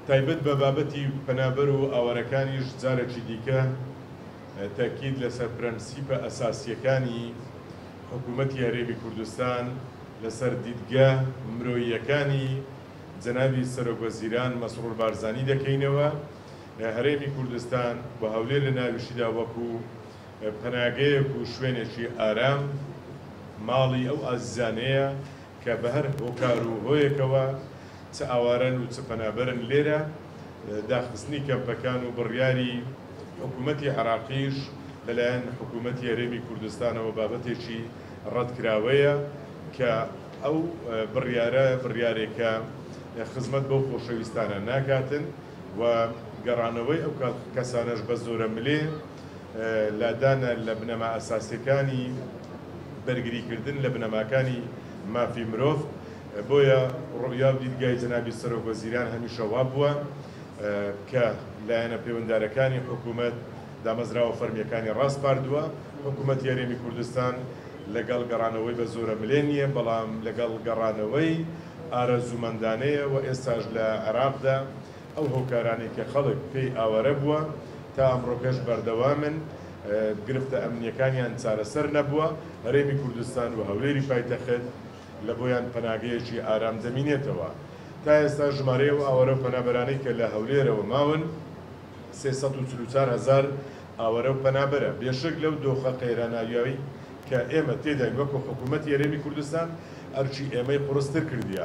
تایبەت بە بابەتی پەنابەر و ئاوارەکانیش جارێکی دیکە تاکید لەسەر پرەنسیپە ئەساسیەکانی حکوومەتی هەرێمی کوردستان لەسەر دیدگە مرۆییەکانی جەنابی سەرۆکوەزیران مەسرور بارزانی دەکەینەوە. هەرێمی کوردستان بە هەولێر لە ناویشیدا وەکو پەناگەیەک و شوێنێکی ئارام ماڵی ئەو ئازیزانەیە کە بە هەر هۆکار و هۆیەکەوە چ ئاوارەن و چ پەنابەرن لێرە داخستنی کەمپەکان و بڕیاری حکوومەتی عێراقیش لەلایەن حکوومەتی هەرێمی کوردستانەوە بابەتێکی ڕەتکراوەیە کە ئەو بڕیارێکە خزمەت بەو خۆشەویستانە ناکاتن و گەڕانەوەی ئەو کەسانەش بە زۆرە ملێ لادانە لە بنەما ئەساسیەکانی بەرگریکردن لە بنەماکانی مافی مرۆڤ. بۆیە ڕۆیا و دیدگای جەنابی سەرۆکوەزیران هەمیشە وا بووە کە لایەنە پەیوەنددارەکانی حکوومەت دامەزراوە فەرمیەکانی ڕاستپاردووە. حکوومەتی هەرێمی کوردستان لەگەڵ گەڕانەوەی بە زۆرە ملێ نییە، بەڵام لەگەڵ گەڕانەوەی ئارەزومەندانەیە و ئێستاش لە عێراقدا ئەو هۆکارانێک کە خەڵک پێی ئاوارە بووە تا ئەمڕۆکەش بەردەوامن گرفتە ئەمنیەکانیان چارەسەر نەبووە. هەرێمی کوردستان و هەولێری پایتەخت لە بۆیان پەناگەیەکی ئارام دەمینێتەوە. تا ئێستا ژمارەیە و ئاوارە و پەنابەرانەی کە لە هەولێرەوە ماون 344,000 ئاوارە و پەنابەرە، بێشک لەو دۆخە قەیراناویەوەی کە ئێمە تێداین وەکو حکوومەتی هەرێمی کوردستان ئەرچی ئێمەی قورستر کردیە.